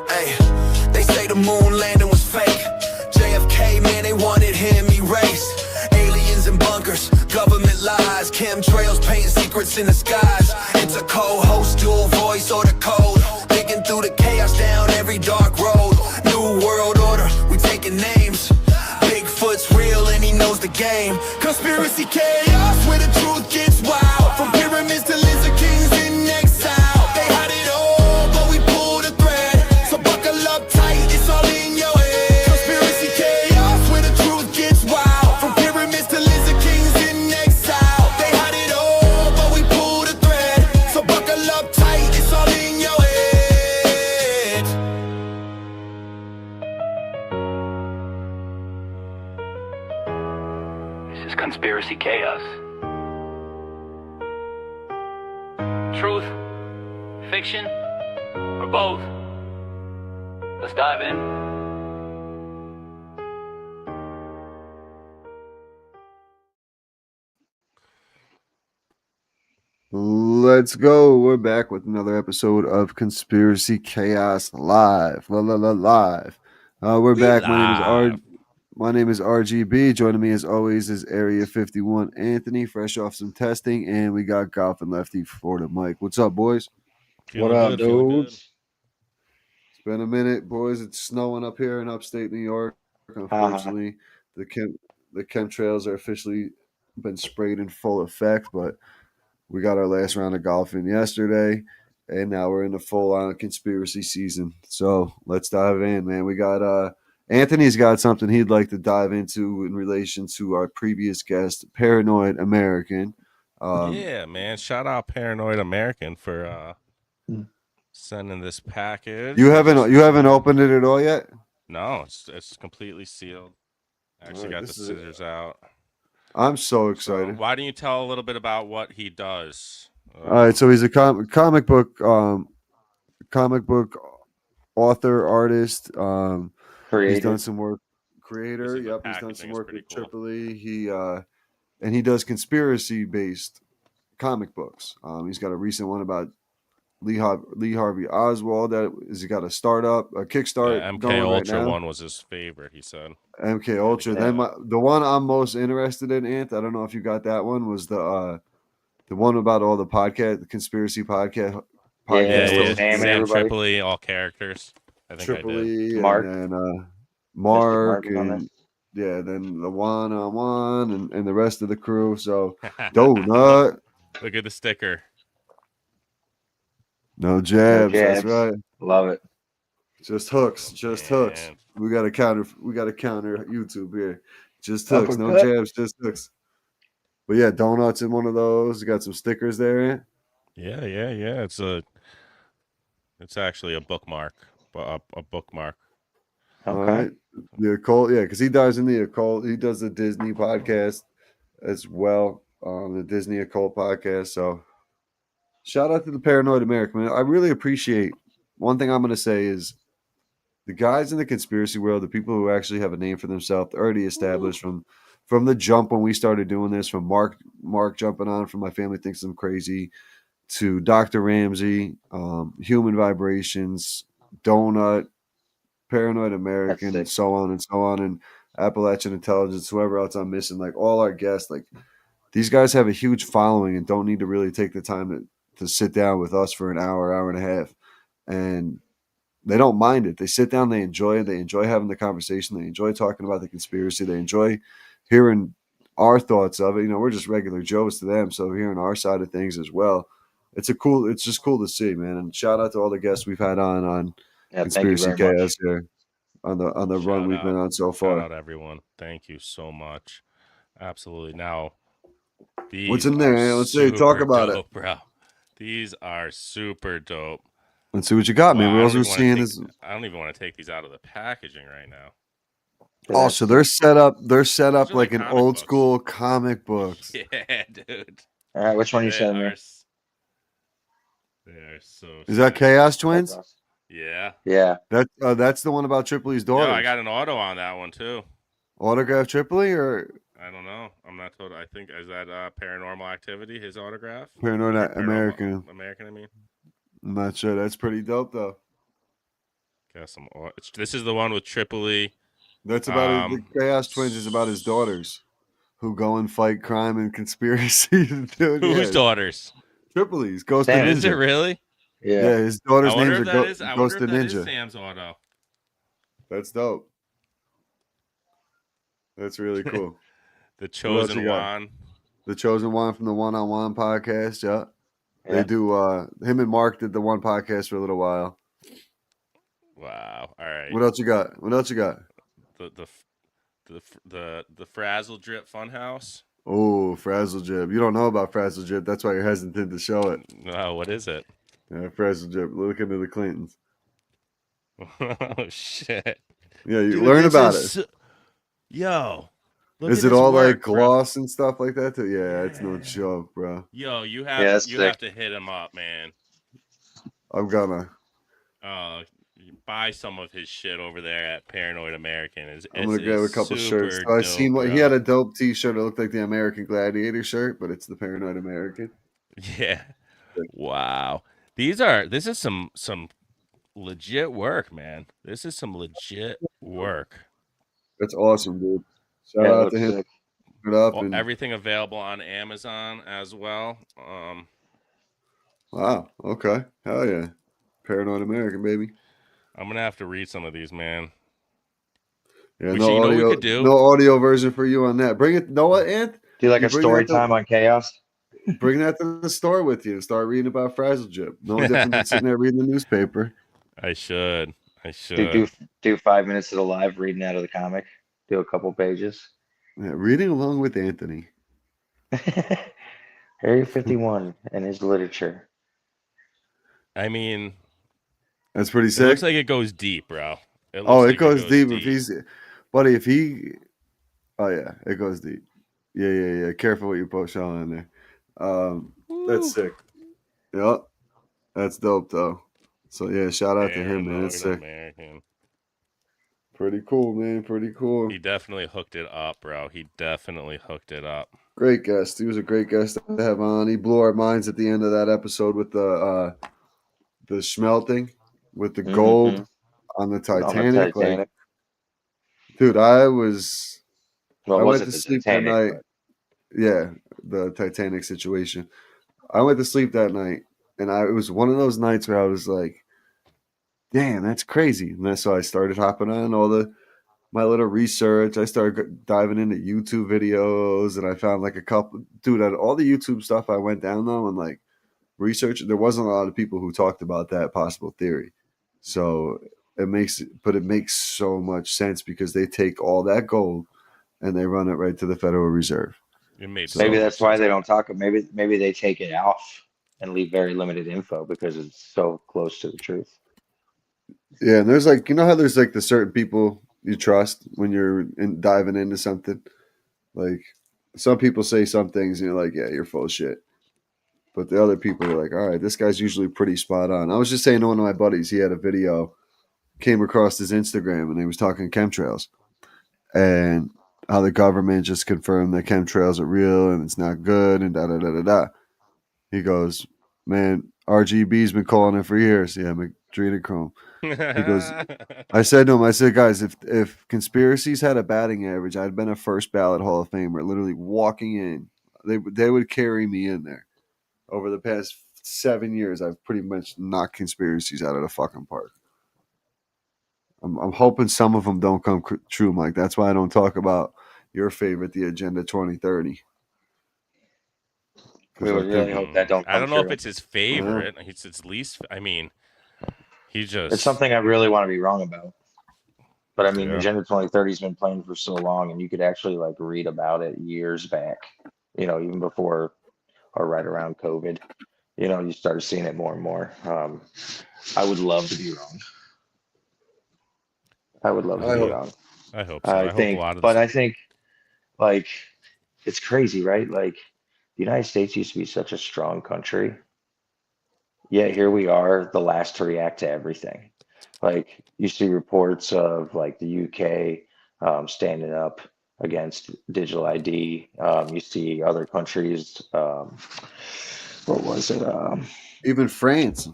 Hey, they say the moon landing was fake. JFK, man, they wanted him erased. Aliens and bunkers, government lies, chemtrails painting secrets in the skies. It's a co-host, dual voice, or the code. Digging through the chaos down every dark road. New world order, we taking names. Bigfoot's real and he knows the game. Conspiracy chaos where the truth gets wild. From pyramids to lizard kings in exile. They hide it all, but we pull the thread. So buckle up tight, it's all in your head. Conspiracy chaos where the truth gets wild. From pyramids to lizard kings in exile. They hide it all, but we pull the thread. So buckle up tight, it's all in your head. This is Conspiracy Chaos. Truth, fiction, or both? Let's dive in. Let's go. We're back with another episode of Conspiracy Chaos Live. Live. We're back. My name is RGB. Joining me as always is Area 51 Anthony, fresh off some testing, and we got Golf and Lefty Florida Mike. What's up, boys? Feeling good, feeling good. It's been a minute, boys. It's snowing up here in upstate New York. Unfortunately, the chemtrails are officially been sprayed in full effect, but we got our last round of golfing yesterday, and now we're in the full-on conspiracy season. So let's dive in, man. We got Anthony's got something he'd like to dive into in relation to our previous guest, Paranoid American. Yeah, man. Shout out Paranoid American for sending this package. You haven't opened it at all yet? No, it's completely sealed. I actually got the scissors out. I'm so excited. So why don't you tell a little bit about what he does? All right, so he's a comic book author, artist. Creator. He's done some work. Creator. Yep, he's done some work with Triple E. He does conspiracy based comic books. He's got a recent one about Lee Harvey Oswald. He got a startup, a Kickstarter. Yeah, MK going Ultra right now. one was his favorite. He said MK Ultra. Then the one I'm most interested in, Ant. I don't know if you got that one. Was the one about all the conspiracy podcast. Sam Tripoli, all characters. I think Tripoli, Mark. and then Mark, and then the one-on-one and the rest of the crew. So Donut. Look at the sticker. No jabs. That's right. Love it. Just hooks. Hooks. We got to counter YouTube here. Just hooks. No jabs. Just hooks. But yeah, Donut's in one of those. Got some stickers there. Yeah. It's actually a bookmark. A bookmark. Okay. All right. The occult, because he dives in the occult. He does the Disney podcast as well, the Disney Occult podcast. So shout out to the Paranoid American. I really appreciate. One thing I'm going to say is the guys in the conspiracy world, the people who actually have a name for themselves, already established from the jump when we started doing this, from Mark jumping on from My Family Thinks I'm Crazy to Dr. Ramsey, Human Vibrations, Donut, Paranoid American, and so on, and Appalachian Intelligence, whoever else I'm missing, like all our guests, like these guys have a huge following and don't need to really take the time to sit down with us for an hour and a half. And they don't mind it. They sit down, they enjoy it. They enjoy having the conversation. They enjoy talking about the conspiracy. They enjoy hearing our thoughts of it. You know, we're just regular Joes to them. So hearing our side of things as well. It's just cool to see, man. And shout out to all the guests we've had on Conspiracy Chaos here on the run we've been on so far. Shout out everyone. Thank you so much. Absolutely. Now, what's in there? Let's see. Talk about it, bro. These are super dope. Let's see what you got, man. What else we're seeing is I don't even want to take these out of the packaging right now. Oh, so they're set up like an old school comic books. Yeah, dude. All right, which one you said? They are so. Is that Chaos Twins? Yeah. Yeah. That's the one about Tripoli's daughter. No, I got an auto on that one too. Autograph Tripoli or? I don't know. I'm not told. I think is that Paranormal Activity, his autograph. Paranoid American. American, I mean. I'm not sure. That's pretty dope though. Got some. This is the one with Tripoli. That's about the Chaos Twins is about his daughters who go and fight crime and conspiracy. Dude, Whose yeah. daughters? Tripoli's Ghost Damn, of Is it Ninja. really? Yeah, his daughter's I wonder names if are that is. I Ghost wonder of if that is Ninja. Sam's auto. That's dope. That's really cool. The else chosen you got? one. The Chosen One from the One on One podcast. Yeah. They Yeah. do him and Mark did the one podcast for a little while. Wow. All right. What else you got? What else you got? The Frazzle Drip Funhouse. Oh, Frazzle Jib. You don't know about Frazzle Jib. That's why you're hesitant to show it. Oh, what is it? Yeah, Frazzle Jib. Look into the Clintons. Oh shit. Yeah, you Dude, learn this about is it. Yo. Look Is at it this all like work, bro. gloss and stuff like that too? Yeah, it's no joke, bro. Yo, you Yeah, have that's you sick. have to hit him up, man. I'm gonna. You buy some of his shit over there at Paranoid American. I'm gonna grab a couple shirts. super So I dope, seen what he bro. had a dope T-shirt. It looked like the American Gladiator shirt, but it's the Paranoid American. Yeah. Wow. This is some legit work, man. This is some legit work. That's awesome, dude. Shout Yeah, it out looks to him. sick. Put it up and Everything available on Amazon as well. wow. Okay. Hell yeah. Paranoid American, baby. I'm gonna have to read some of these, man. Yeah, Which, no you know what we audio. could do? No audio version for you on that. Bring it. Know what, Ant? Do like You a bring story that to- time on Chaos. Bring that to the store with you and start reading about Frazzle Jib. No different than sitting there reading the newspaper. I should. I Do 5 minutes of the live reading out of the comic. Do a couple pages. Yeah, reading along with Anthony. Area 51 and his literature. I mean, That's pretty it sick. looks like it goes deep, bro. It Oh, looks it like goes deep. If he's, buddy, if he, oh yeah, it goes deep. Yeah. Careful what you post on there. That's sick. Yep, that's dope though. So yeah, shout out to him, man. It's Paranoid sick. American. Pretty cool, man. Pretty cool. He definitely hooked it up, bro. He definitely hooked it up. Great guest. He was a great guest to have on. He blew our minds at the end of that episode with the smelting, with the gold Mhm. on the On the Titanic. Like, Titanic. dude, I was. Well, I it went wasn't to the sleep that Titanic, night. Yeah, the Titanic situation. I went to sleep that night, and it was one of those nights where I was like, "Damn, that's crazy." And so I started hopping on my little research. I started diving into YouTube videos, and I found like a couple. Dude, all the YouTube stuff I went down though, and like research, there wasn't a lot of people who talked about that possible theory. So it makes so much sense because they take all that gold and they run it right to the Federal Reserve. It made So- Maybe so that's much why sense. they don't talk. Maybe they take it off and leave very limited info because it's so close to the truth. Yeah, and there's like, you know how there's like the certain people you trust when you're diving into something? Like some people say some things and you're like, yeah, you're full of shit. But the other people are like, all right, this guy's usually pretty spot on. I was just saying to one of my buddies, he had a video, came across his Instagram, and he was talking chemtrails and how the government just confirmed that chemtrails are real and it's not good and da-da-da-da-da. He goes, man, RGB's been calling it for years. Yeah, adrenochrome. goes, I said to him, I said, guys, if conspiracies had a batting average, I'd been a first ballot Hall of Famer. Literally walking in, they would carry me in there. Over the past 7 years, I've pretty much knocked conspiracies out of the fucking park. I'm hoping some of them don't come true, Mike. That's why I don't talk about your favorite, the Agenda 2030. We would really hope that don't come I don't know if true. it's his favorite. It's his least. I mean, he just. It's something I really want to be wrong about. But I mean, Yeah. Agenda 2030 has been playing for so long, and you could actually like read about it years back. Even before or right around COVID. You started seeing it more and more. I would love to be wrong. I would love to be wrong. I hope so. I hope think, a lot of but this- I think, like, it's crazy, right? Like, the United States used to be such a strong country. Yet here we are, the last to react to everything. Like, you see reports of like the UK standing up against digital ID. You see other countries. What was it? Even France.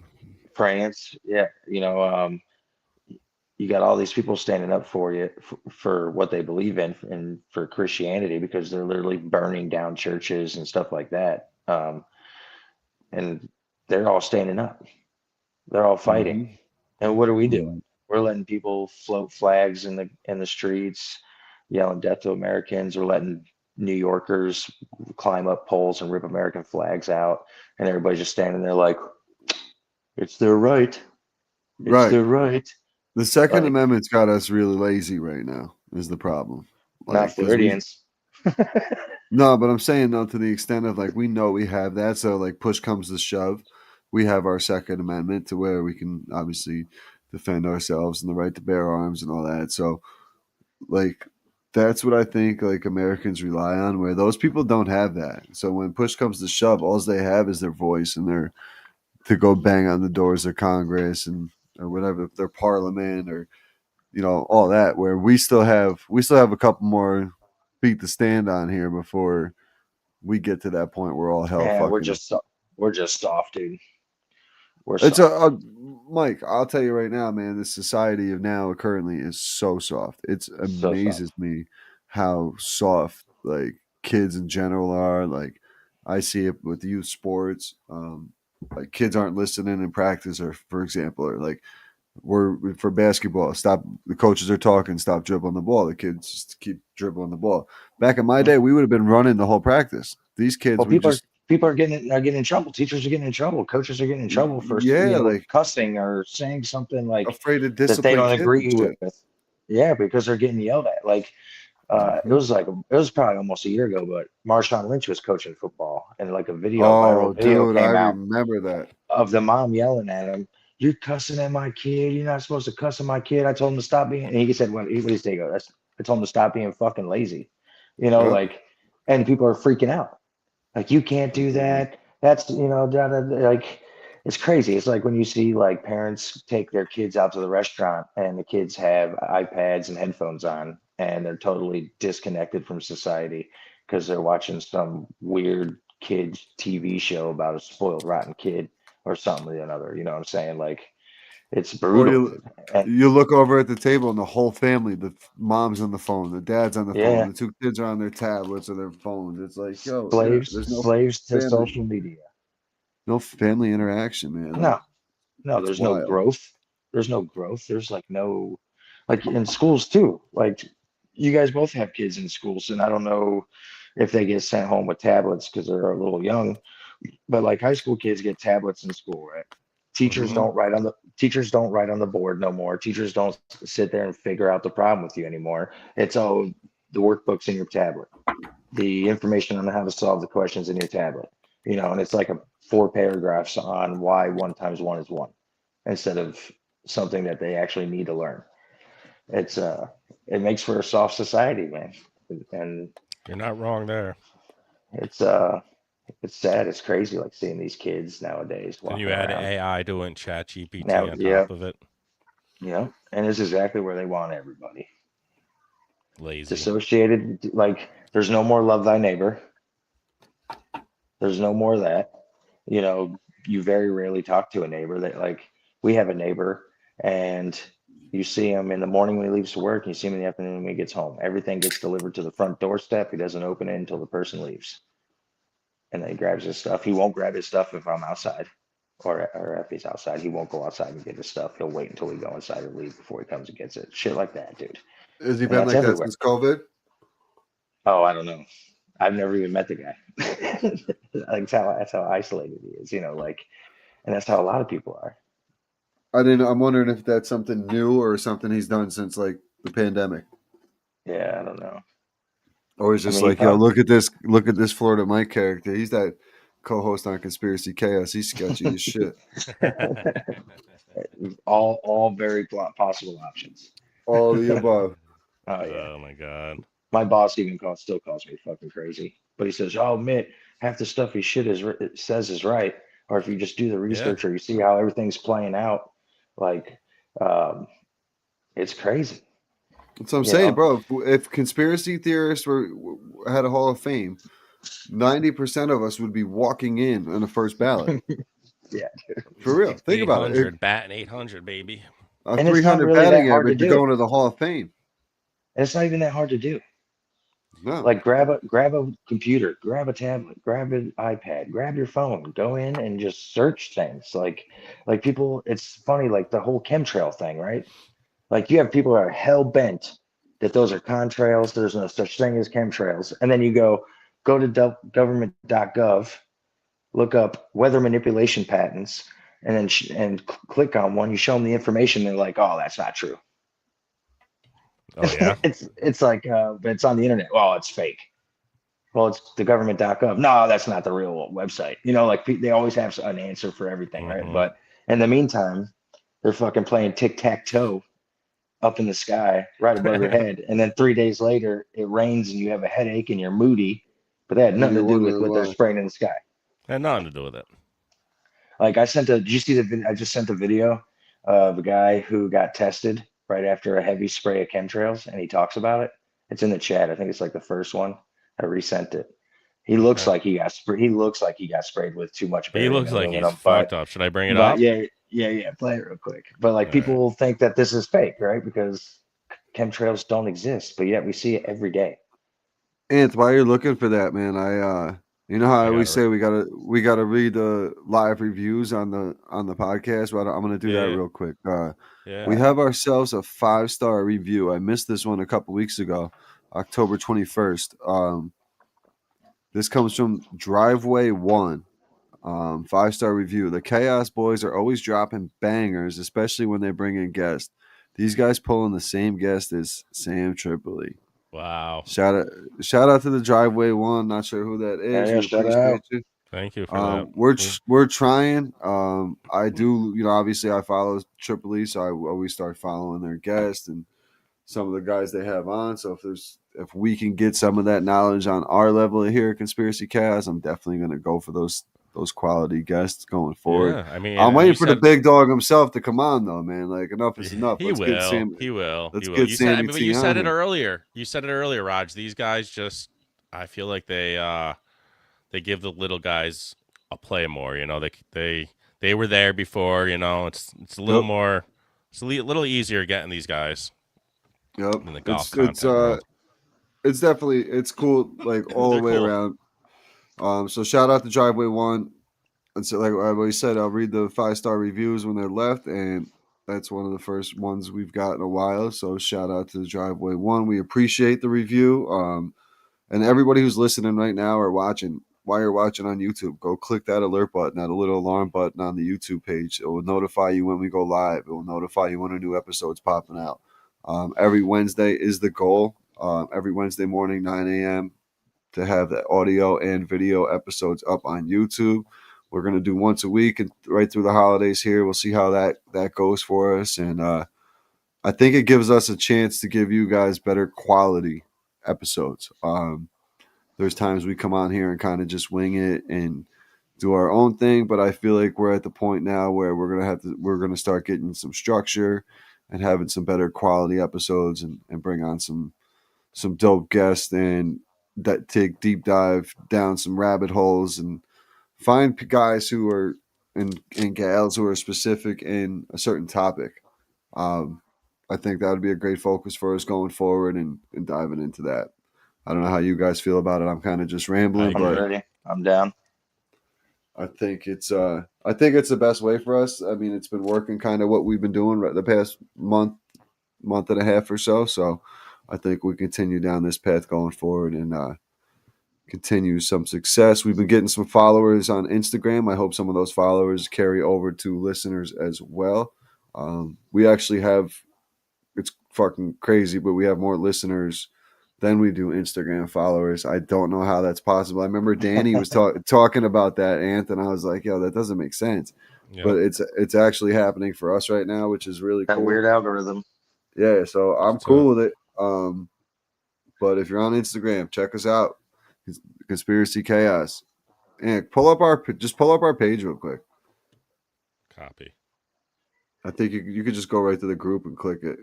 France, yeah, you got all these people standing up for you for what they believe in and for Christianity because they're literally burning down churches and stuff like that. And they're all standing up. They're all fighting. Mhm. And what are we doing? Mhm. We're letting people float flags in the streets, yelling death to Americans. We're letting New Yorkers climb up poles and rip American flags out. And everybody's just standing there like, it's their right. It's Right. their right. The Second Like, Amendment's got us really lazy right now. Is the problem? not 'Cause we- Floridians. No, but I'm saying though, to the extent of like we know we have that, so like push comes to shove, we have our Second Amendment to where we can obviously defend ourselves and the right to bear arms and all that. So like that's what I think like Americans rely on, where those people don't have that. So when push comes to shove, all they have is their voice and their to go bang on the doors of Congress and or whatever their parliament or all that. Where we still have a couple more feet to stand on here before we get to that point where all hell Yeah, fucking. we're just soft, dude. We're It's soft. Mike. I'll tell you right now, man. The society of now currently is so soft. It So amazes soft. me how soft like kids in general are. Like I see it with youth sports. Like kids aren't listening in practice, or for example, or like we're for basketball. Stop. The coaches are talking. Stop dribbling the ball. The kids just keep dribbling the ball. Back in my day, we would have been running the whole practice. These kids, Well, we just people are getting in trouble. Teachers are getting in trouble. Coaches are getting in trouble for yeah, like cussing or saying something like afraid to that they discipline don't kids and agree shit. with. Yeah, because they're getting yelled at. Like it was probably almost a year ago, but Marshawn Lynch was coaching football, and like a Oh, viral video dude, I came out remember that. of the mom yelling at him. You're cussing at my kid. You're not supposed to cuss at my kid. I told him to stop being. And he said, "What did he say? Go. I told him to stop being fucking lazy." Yep. Like, and people are freaking out. Like, you can't do that. That's like it's crazy. It's like when you see like parents take their kids out to the restaurant and the kids have iPads and headphones on and they're totally disconnected from society because they're watching some weird kid TV show about a spoiled rotten kid or something or another. You know what I'm saying? Like it's Or brutal. And you look over at the table and the whole family, the mom's on the phone, the dad's on the phone, yeah, the two kids are on their tablets or their phones. It's like, yo, yeah, there's no slaves to family, social media. no family interaction, man. Like No, it's there's no wild. growth. There's no growth. There's like no, like in schools too. Like you guys both have kids in schools, and I don't know if they get sent home with tablets because they're a little young, but like high school kids get tablets in school, right? Mhm. Teachers don't write on the board no more. Teachers don't sit there and figure out the problem with you anymore. It's all the workbooks in your tablet, the information on how to solve the questions in your tablet, and it's like a 4 paragraphs on why 1 times 1 is 1 instead of something that they actually need to learn. It's it makes for a soft society, man. And You're not wrong there. it's it's sad, it's crazy like seeing these kids nowadays And walking you add around. AI doing chat GPT Now, on yeah, top of it. yeah. And it's exactly where they want everybody. It's Lazy. associated like there's no more love thy neighbor. There's no more of that. You very rarely talk to a neighbor that like we have a neighbor and you see him in the morning when he leaves to work, and you see him in the afternoon when he gets home. Everything gets delivered to the front doorstep. He doesn't open it until the person leaves. And then he grabs his stuff. He won't grab his stuff if I'm outside or if he's outside. He won't go outside and get his stuff. He'll wait until we go inside and leave before he comes and gets it. Shit like that, dude. Has he And been that's like that everywhere. since COVID? Oh, I don't know. I've never even met the guy. Like that's how isolated he is, like, and that's how a lot of people are. I'm wondering if that's something new or something he's done since like the pandemic. Yeah, I don't know. Or he's I just mean, he like, yo, probably, look at this Florida Mike character. He's that co-host on Conspiracy Chaos. He's sketchy as shit. all very possible options. All the above. Oh yeah, Oh my god. my boss even still calls me fucking crazy, but he says, "Oh, Mitt, half the stuff he says is right, or if you just do the Yeah. research or you see how everything's playing out, like, it's crazy." That's what I'm You saying, know, bro. If conspiracy theorists had a Hall of Fame, 90% of us would be walking in on the first ballot. Yeah. For real. Think about it. 800 batting 800, baby. A And it's not 300 really that batting hard to average, you're do. going to the Hall of Fame. And it's not even that hard to do. No. Like grab a computer, grab a tablet, grab an iPad, grab your phone, go in and just search things. Like people, it's funny, like the whole chemtrail thing, right? Like you have people that are hell bent that those are contrails, there's no such thing as chemtrails. And then you go to government.gov, look up weather manipulation patents, and then click on one. You show them the information, they're like, "Oh, that's not true." Oh yeah. It's like, but it's on the internet. Well, it's fake. Well, it's the government.gov. No, that's not the real website. You know, like they always have an answer for everything, right? Mhm. But in the meantime, they're fucking playing tic-tac-toe up in the sky right above your head. And then 3 days later, it rains and you have a headache and you're moody. But that had And nothing you're to do with wondering what they're why. spraying in the sky. Had nothing to do with it. Like did you see the video? I just sent a video of a guy who got tested right after a heavy spray of chemtrails, and he talks about it. It's in the chat. I think it's like the first one. I resent it. He looks Okay. like he got he looks like he got sprayed with too much He barium looks and like he's aluminum. fucked up. Should I bring it But up? yeah. Play it real quick. But like All people think that this is fake, right? Because chemtrails don't exist, but yet we see it every day. Ant, while you're looking for that, man, you know how I I always got say we gotta read the live reviews on the podcast. Well, I'm gonna do that Yeah. real quick. Yeah. We have ourselves a 5-star review. I missed this one a couple weeks ago, October 21st. This comes from Driveway One. 5-star review. The Chaos Boys are always dropping bangers, especially when they bring in guests. These guys pulling the same guest as Sam Tripoli. Wow. Shout out to the Driveway One. Not sure who that is. Yeah, We shout appreciate out. you. Thank you for that. We're trying. I do, obviously I follow Tripoli, so I always start following their guests and some of the guys they have on. So if we can get some of that knowledge on our level here at Conspiracy Chaos, I'm definitely gonna go for those quality guests going forward. Yeah, I mean, I'm waiting you for the said- big dog himself to come on though, man. Like enough is enough. He Let's get will. Sam. He will. Let's He will. get You said, I Sammy mean, T you on said it here. earlier. You said it earlier, Raj. These guys just, I feel like they give the little guys a play more. You know, they were there before. You know, it's a little Yep. more, it's a little easier getting these guys Yep. in the golf It's content world. it's definitely cool, like all the They're way cool. around. So shout out to Driveway One. And so, like I always said, I'll read the 5-star reviews when they're left, and that's one of the first ones we've got in a while. So shout out to the Driveway One. We appreciate the review. And everybody who's listening right now or watching, while you're watching on YouTube, go click that alert button, that little alarm button on the YouTube page. It will notify you when we go live. It will notify you when a new episode's popping out. Every Wednesday is the goal. Every Wednesday morning, 9 a.m., to have the audio and video episodes up on YouTube. We're going to do once a week and right through the holidays here. We'll see how that goes for us. And I think it gives us a chance to give you guys better quality episodes. There's times we come on here and kind of just wing it and do our own thing, but I feel like we're at the point now where we're going to start getting some structure and having some better quality episodes and bring on some dope guests and that take deep dive down some rabbit holes and find guys who are and gals who are specific in a certain topic. I think that would be a great focus for us going forward and diving into that. I don't know how you guys feel about it. I'm kind of just rambling, I I'm but ready. I'm down. I think it's the best way for us. I mean, it's been working kind of what we've been doing the past month and a half or so. So I think we continue down this path going forward and continue some success. We've been getting some followers on Instagram. I hope some of those followers carry over to listeners as well. We actually have, it's fucking crazy, but we have more listeners than we do Instagram followers. I don't know how that's possible. I remember Danny was talking about that, Ant, and I was like, yo, that doesn't make sense. Yep. But it's actually happening for us right now, which is really That cool. weird algorithm. Yeah, so I'm So- cool with it. But if you're on Instagram, check us out. Conspiracy Chaos. And pull up our page real quick. Copy. I think you could just go right to the group and click it.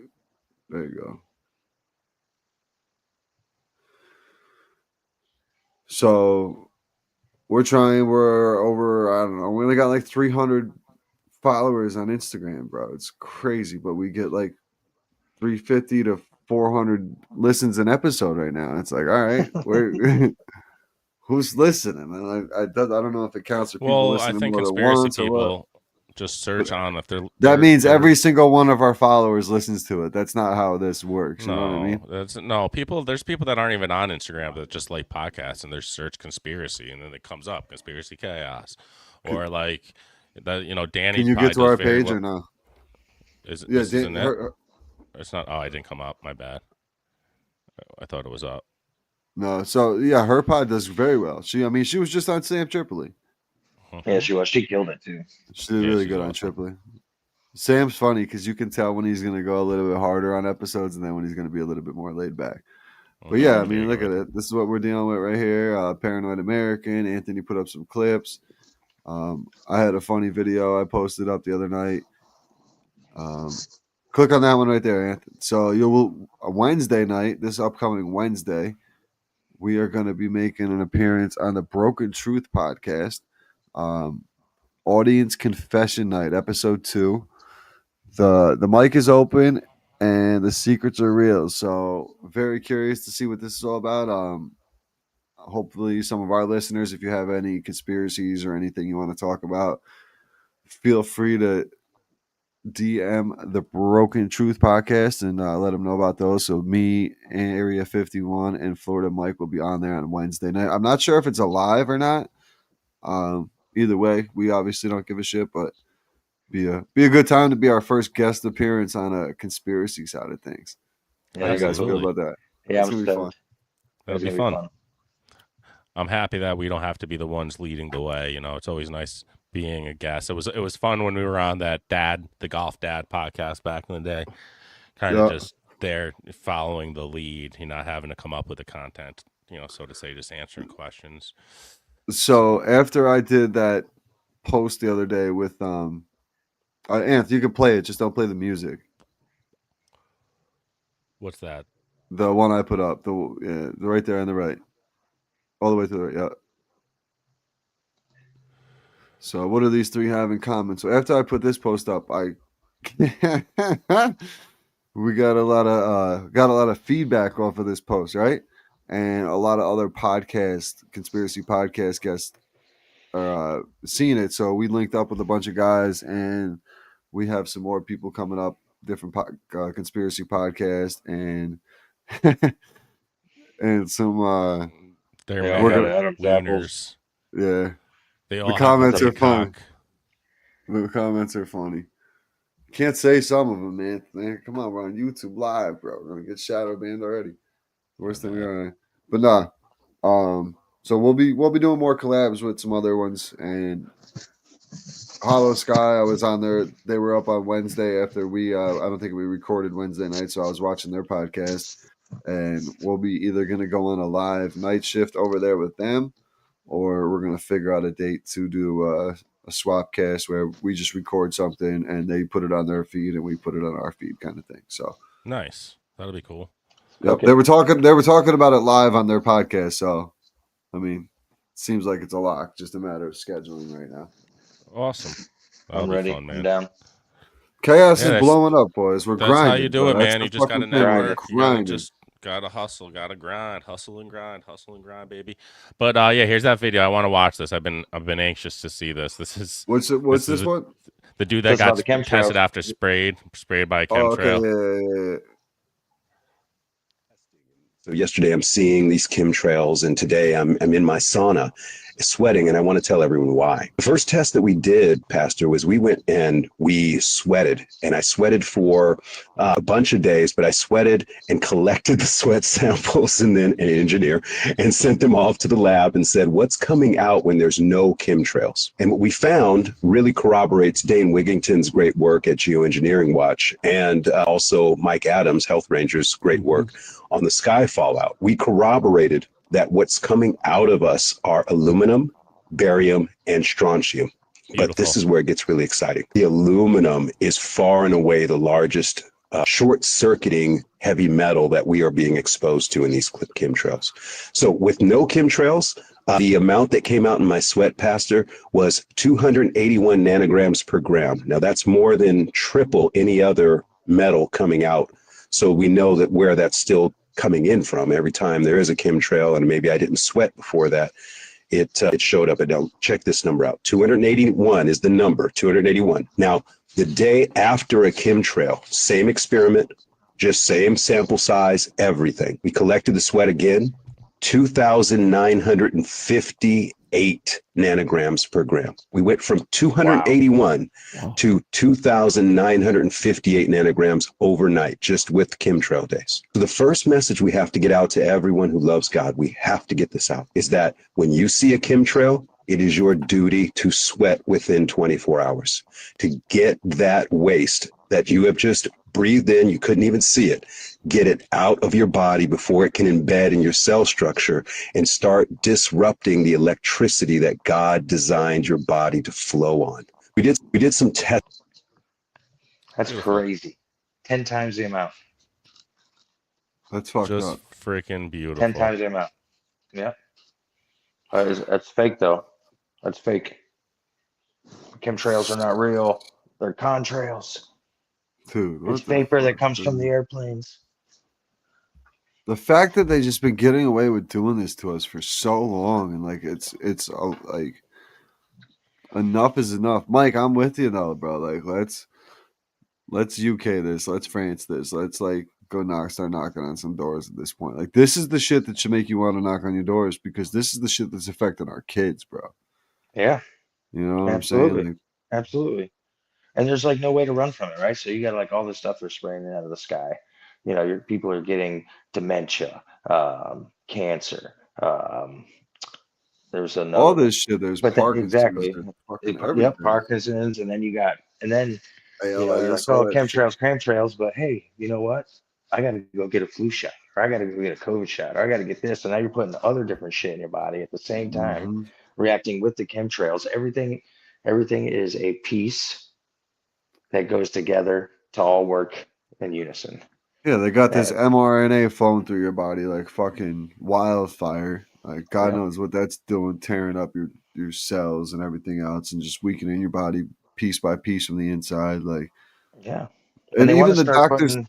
There you go. So we're trying. We're over. I don't know. We only got like 300 followers on Instagram, bro. It's crazy, but we get like 350 to 400 listens an episode right now. It's like, all right, we're who's listening? And I don't know if it counts for people Well, I listening think more than conspiracy once or what. people just search on if they're. That means every single one of our followers listens to it. That's not how this works. You know what I mean? That's no people. There's people that aren't even on Instagram that just like podcasts and they search conspiracy and then it comes up conspiracy chaos, or like that. You know, Danny. Can you get to our page or no? Is Yeah, this isn't it? It's not. Oh, I didn't come up. My bad. I thought it was up. No. So yeah, her pod does very well. She was just on Sam Tripoli. Yeah, she was. She killed it too. She did really good on Tripoli. Sam's funny because you can tell when he's going to go a little bit harder on episodes and then when he's going to be a little bit more laid back. But yeah, I mean, look at it. This is what we're dealing with right here. Paranoid American. Anthony put up some clips. I had a funny video I posted up the other night. Click on that one right there, Anthony. So Wednesday night, this upcoming Wednesday, we are going to be making an appearance on the Broken Truth podcast. Audience confession night, episode 2. The mic is open and the secrets are real. So very curious to see what this is all about. Hopefully some of our listeners, if you have any conspiracies or anything you want to talk about, feel free to DM the Broken Truth podcast and let them know about those. So me and Area 51 and Florida Mike will be on there on Wednesday night. I'm not sure if it's alive or not. Either way, we obviously don't give a shit, but be a good time to be our first guest appearance on a conspiracy side of things. Yeah, How you guys feel about that? Yeah, It's gonna be fun. That'll be fun. I'm happy that we don't have to be the ones leading the way. You know, it's always nice being a guest. It was fun when we were on that the Golf Dad podcast back in the day. Kind of just there following the lead, you know, not having to come up with the content, you know, so to say, just answering questions. So after I did that post the other day with Anth, you can play it, just don't play the music. What's that? The one I put up, the right there on the right, all the way to the right. Yeah. So what do these three have in common? So after I put this post up, we got a lot of feedback off of this post, right? And a lot of other conspiracy podcast guests are seeing it. So we linked up with a bunch of guys, and we have some more people coming up, different conspiracy podcast and and some They're winners. Yeah. They all The comments have are funny. The comments are funny. Can't say some of them, man. Come on, we're on YouTube Live, bro. We're gonna get shadow banned already. Worst thing we're gonna. But nah. So we'll be doing more collabs with some other ones. And Hollow Sky, I was on there. They were up on Wednesday after we. I don't think we recorded Wednesday night, so I was watching their podcast. And we'll be either gonna go on a live night shift over there with them, or we're gonna figure out a date to do a swap cast where we just record something and they put it on their feed and we put it on our feed, kind of thing. So nice. That'll be cool. Yep. Okay. They were talking about it live on their podcast. So I mean, it seems like it's a lock, just a matter of scheduling right now. Awesome. I'm ready. Fun, man. I'm down. Chaos is blowing up, boys. We're grinding. That's how you do it, man. You just got to network. You just gotta hustle, gotta grind, hustle and grind, baby. But yeah, here's that video. I want to watch this. I've been anxious to see this. This is what's this one? The dude that got tested after sprayed by a chemtrail. Okay. Yeah. So yesterday I'm seeing these chemtrails, and today I'm in my sauna sweating, and I want to tell everyone why. The first test that we did, Pastor, was we went and we sweated, and I sweated for a bunch of days, but I sweated and collected the sweat samples and then an engineer and sent them off to the lab and said, what's coming out when there's no chemtrails? And what we found really corroborates Dane Wigington's great work at Geoengineering Watch and also Mike Adams, Health Ranger's great work on the sky fallout. We corroborated that what's coming out of us are aluminum, barium, and strontium. Beautiful. But this is where it gets really exciting. The aluminum is far and away the largest short-circuiting heavy metal that we are being exposed to in these chemtrails. So with no chemtrails, the amount that came out in my sweat, Pastor, was 281 nanograms per gram. Now that's more than triple any other metal coming out. So we know that where that's still coming in from every time there is a chemtrail, and maybe I didn't sweat before that, it showed up. And now check this number out. 281 is the number, 281. Now, the day after a chemtrail, same experiment, just same sample size, everything. We collected the sweat again, 2,958 nanograms per gram. We went from 281 to 2,958 nanograms overnight, just with chemtrail days. So the first message we have to get out to everyone who loves God, we have to get this out, is that when you see a chemtrail, it is your duty to sweat within 24 hours to get that waste that you have just breathed in. You couldn't even see it. Get it out of your body before it can embed in your cell structure and start disrupting the electricity that God designed your body to flow on. We did some tests. That's crazy. 10 times the amount. That's fucked Just up. freaking beautiful. 10 times the amount. Yeah. That's fake, though. That's fake. Chemtrails are not real. They're contrails. Dude, what It's the vapor that fuck, comes from dude? the airplanes. The fact that they just been getting away with doing this to us for so long, and like it's like enough is enough. Mike, I'm with you though, bro. Like let's UK this, let's France this, let's like go start knocking on some doors at this point. Like this is the shit that should make you want to knock on your doors, because this is the shit that's affecting our kids, bro. Yeah, You know what absolutely. I'm saying? Like, Absolutely. And there's like no way to run from it, right? So you got like all this stuff they're spraying out of the sky. You know, your people are getting dementia, cancer. There's another all one. this shit. There's But then, Parkinson's. exactly. There's fucking Yep, everything. Parkinson's, and then you're like, ALS, oh, all that shit. chemtrails, but hey, you know what? I gotta go get a flu shot, or I gotta go get a COVID shot, or I gotta get this. And now you're putting other different shit in your body at the same time, Mhm. reacting with the chemtrails. Everything is a piece that goes together to all work in unison. Yeah, they got this Uh, mRNA flowing through your body like fucking wildfire. Like God Yeah. knows what that's doing, tearing up your cells and everything else, and just weakening your body piece by piece from the inside. Like, Yeah. and they even wanna the start doctors, putting-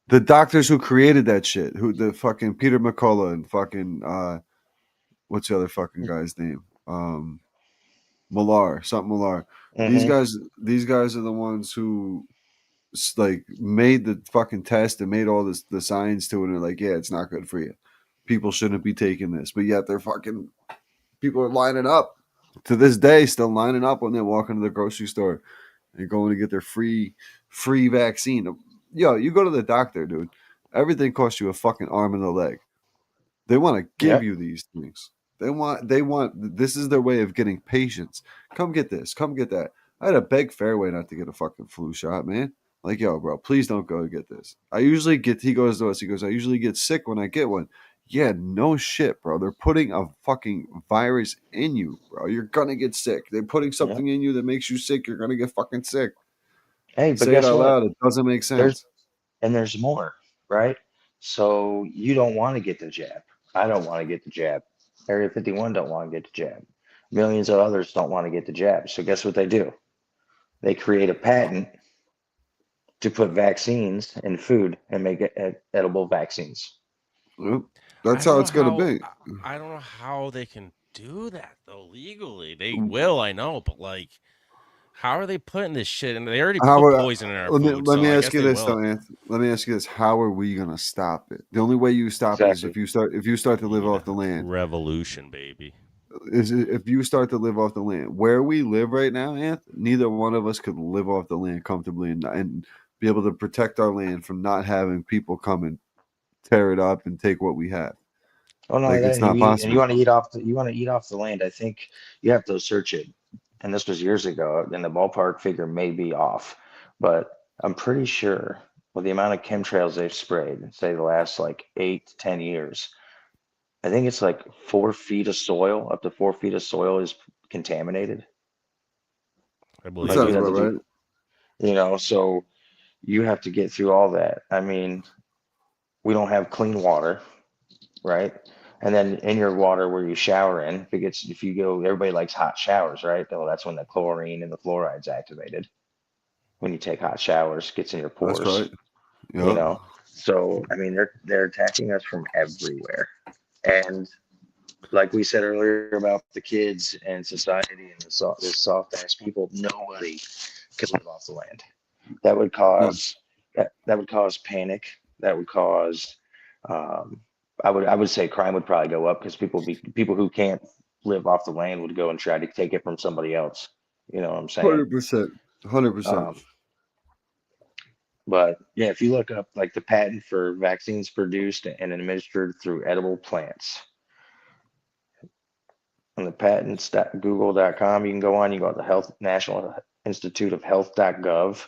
the doctors who created that shit, who the fucking Peter McCullough and fucking what's the other fucking guy's name? Millar, something Millar. Mhm. These guys are the ones who like made the fucking test and made all this the science to it, and they're like, yeah, it's not good for you. People shouldn't be taking this, but yet they're fucking people are lining up to this day, still lining up when they walk into the grocery store and going to get their free vaccine. Yo, you go to the doctor, dude. Everything costs you a fucking arm and a leg. They want to give Yep. you these things. They want this is their way of getting patients. Come get this, come get that. I had to beg Fairway not to get a fucking flu shot, man. Like, yo, bro, please don't go get this. He goes to us, I usually get sick when I get one. Yeah, no shit, bro. They're putting a fucking virus in you, bro. You're gonna get sick. They're putting something in you that makes you sick. You're gonna get fucking sick. Hey, but Say it guess out what? loud. It doesn't make sense. There's more, right? So you don't want to get the jab. I don't want to get the jab. Area 51 don't want to get the jab. Millions of others don't want to get the jab. So guess what they do? They create a patent to put vaccines in food and make it edible vaccines. Yep. That's I how don't it's know gonna be. I don't know how they can do that though legally. They will, I know, but like, how are they putting this shit in? They already How put are- poison in our let me food. let so me I ask guess you they this will. though, Anthony. Let me ask you this: how are we gonna stop it? The only way you stop it is if you start to live off the land. Revolution, baby. If you start to live off the land. Where we live right now, Anthony, neither one of us could live off the land comfortably and be able to protect our land from not having people come and tear it up and take what we have. Oh no, Like, it's not and possible. you want to eat off the land. I think you have to search it. And this was years ago, and the ballpark figure may be off, but I'm pretty sure with the amount of chemtrails they've sprayed, say the last like 8 to 10 years, I think it's like 4 feet of soil, up to 4 feet of soil is contaminated. I That believe Like sounds you have about to right. do, so you have to get through all that. I mean, we don't have clean water, right? And then in your water where you shower in, if you go, everybody likes hot showers, right? Well, that's when the chlorine and the fluoride's activated. When you take hot showers, gets in your That's pores, right. you Yep. know. So I mean, they're attacking us from everywhere. And like we said earlier about the kids and society and this soft ass people, nobody could live off the land. That would cause that would cause panic. That would cause I would say crime would probably go up because people who can't live off the land would go and try to take it from somebody else. You know what I'm saying? 100%. 100%. But yeah, if you look up like the patent for vaccines produced and administered through edible plants on the patents.google.com, you can go on, you go to the Health National Institute of Health.gov,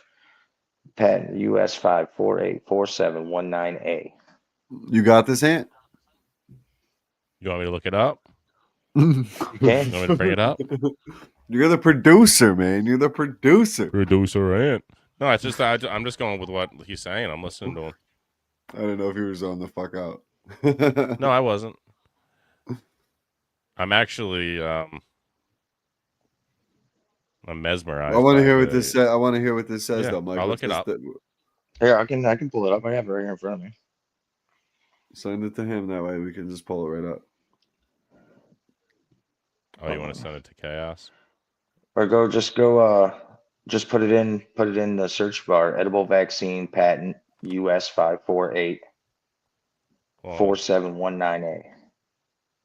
patent US 5484719A. You got this, Ant? You want me to look it up? You can. You want me to bring it up? You're the producer, man. You're the producer. Producer Ant. No, it's just I'm just going with what he's saying. I'm listening to him. I don't know if he was on the fuck out. No, I wasn't. I'm actually I'm mesmerized. I want to by hear what the- this says. I want to hear what this says, Yeah, though, Mike. I'll What's look it this up. Here, I can pull it up. I have it right here in front of me. Send it to him. That way we can just pull it right up. Oh, you want to send it to Chaos? Or just put it in the search bar, edible vaccine patent US 5484719A.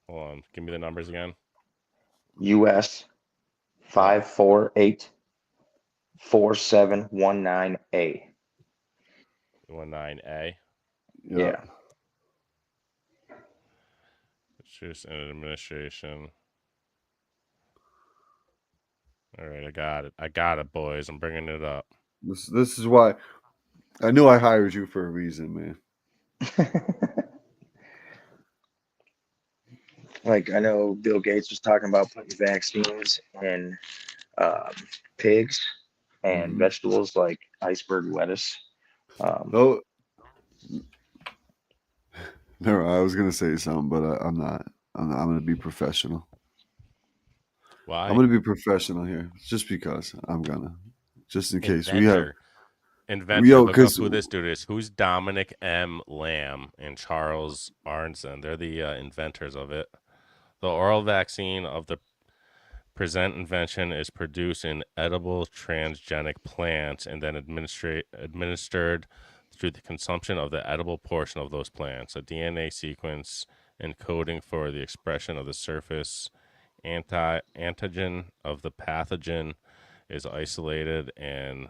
Hold on. Give me the numbers again. US 5484719A. 19A. Yeah. It's just an administration. All right, I got it. I got it, boys. I'm bringing it up. This is why I knew I hired you for a reason, man. Like I know Bill Gates was talking about putting vaccines in pigs and Mhm. vegetables like iceberg lettuce. No, no, I was gonna say something, but I'm not. I'm gonna be professional. Why? I'm gonna be professional here, just because I'm gonna, just in case we have. Inventor. Yo, Look up 'cause- who this dude is. Who's Dominic M. Lamb and Charles Arnson? They're the inventors of it. The oral vaccine of the present invention is produced in edible transgenic plants and then administered through the consumption of the edible portion of those plants. A DNA sequence encoding for the expression of the surface antigen of the pathogen is isolated and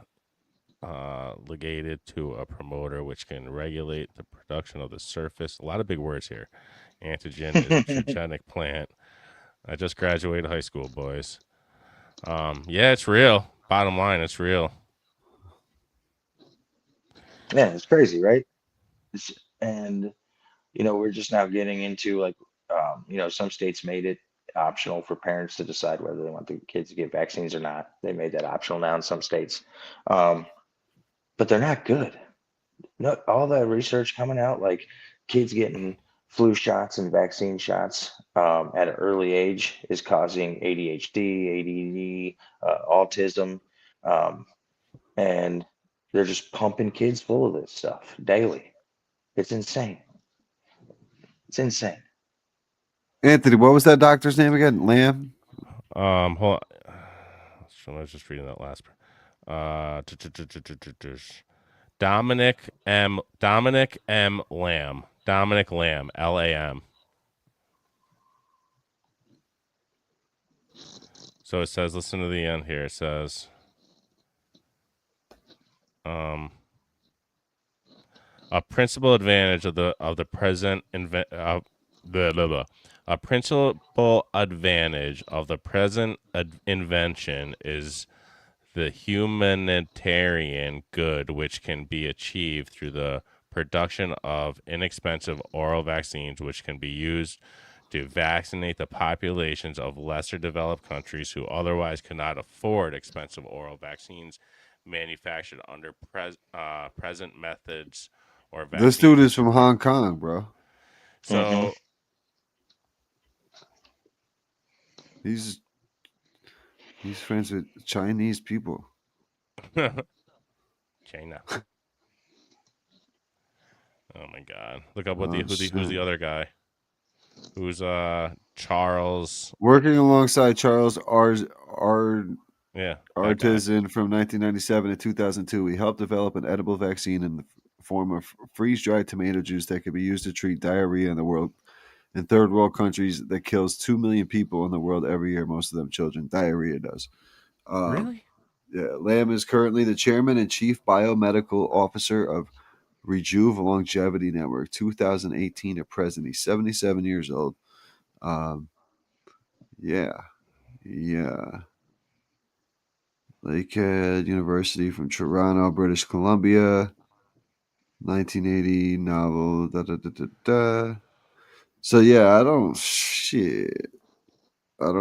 ligated to a promoter which can regulate the production of the surface. A lot of big words here. Antigen is a transgenic plant. I just graduated high school, boys. Yeah, it's real. Bottom line, it's real. Yeah, it's crazy, right? And we're just now getting into like, some states made it optional for parents to decide whether they want the kids to get vaccines or not. They made that optional now in some states, but they're not good. No, all the research coming out, like kids getting flu shots and vaccine shots at an early age is causing ADHD, ADD, autism, and they're just pumping kids full of this stuff daily. It's insane. It's insane. Anthony, what was that doctor's name again? Lamb. Hold on. I was just reading that last part. Dominic M. Lamb. Dominic Lamb. LAM. So it says, listen to the end here. It says, a principal advantage of the present a principal advantage of the present invention is the humanitarian good which can be achieved through the production of inexpensive oral vaccines which can be used to vaccinate the populations of lesser developed countries who otherwise could not afford expensive oral vaccines manufactured under present methods or This vaccine. dude is from Hong Kong, bro. So He's friends with Chinese people. China. Oh my God! Look up what Oh, who's shit. the other guy? Who's Charles? Working alongside Charles Yeah, that guy. Artisan from 1997 to 2002, he helped develop an edible vaccine in the form of freeze-dried tomato juice that could be used to treat diarrhea in third world countries that kills 2 million people in the world every year, most of them children. Diarrhea does. Really? Yeah, Lamb is currently the chairman and chief biomedical officer of Rejuve Longevity Network, 2018 to present. He's 77 years old. Yeah. Lakehead University from Toronto, British Columbia, 1980 novel. So yeah, I don't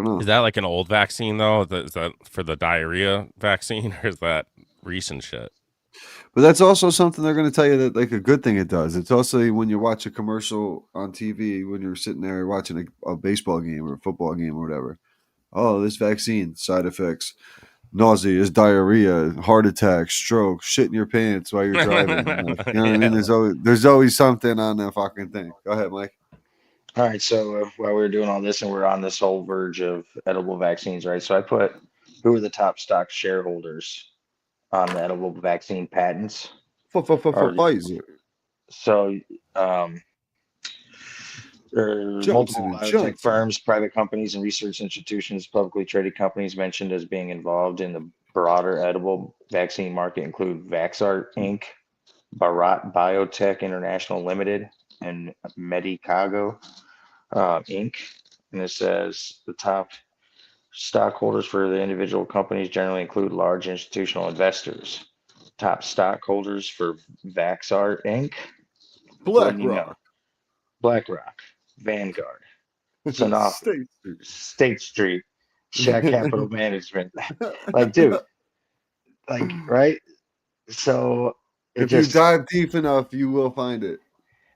know. Is that like an old vaccine though? Is that for the diarrhea vaccine, or is that recent shit? But that's also something they're going to tell you that like a good thing it does. It's also when you watch a commercial on TV when you're sitting there watching a baseball game or a football game or whatever. Oh, this vaccine side effects: nausea, diarrhea, heart attack, stroke, shit in your pants while you're driving. Like, you know what I mean? There's always something on that fucking thing. Go ahead, Mike. All right, so while we were doing all this and we're on this whole verge of edible vaccines, right? So I put who are the top stock shareholders on the edible vaccine patents. Pfizer. So there are multiple biotech firms, private companies, and research institutions, publicly traded companies mentioned as being involved in the broader edible vaccine market include Vaxart Inc., Bharat Biotech International Limited, and Medicago Inc. And it says the top stockholders for the individual companies generally include large institutional investors. Top stockholders for Vaxart Inc. BlackRock, Vanguard, Sanofi, State Street, Shack Capital Management. Like, dude, like, right? So if you dive deep enough, you will find it.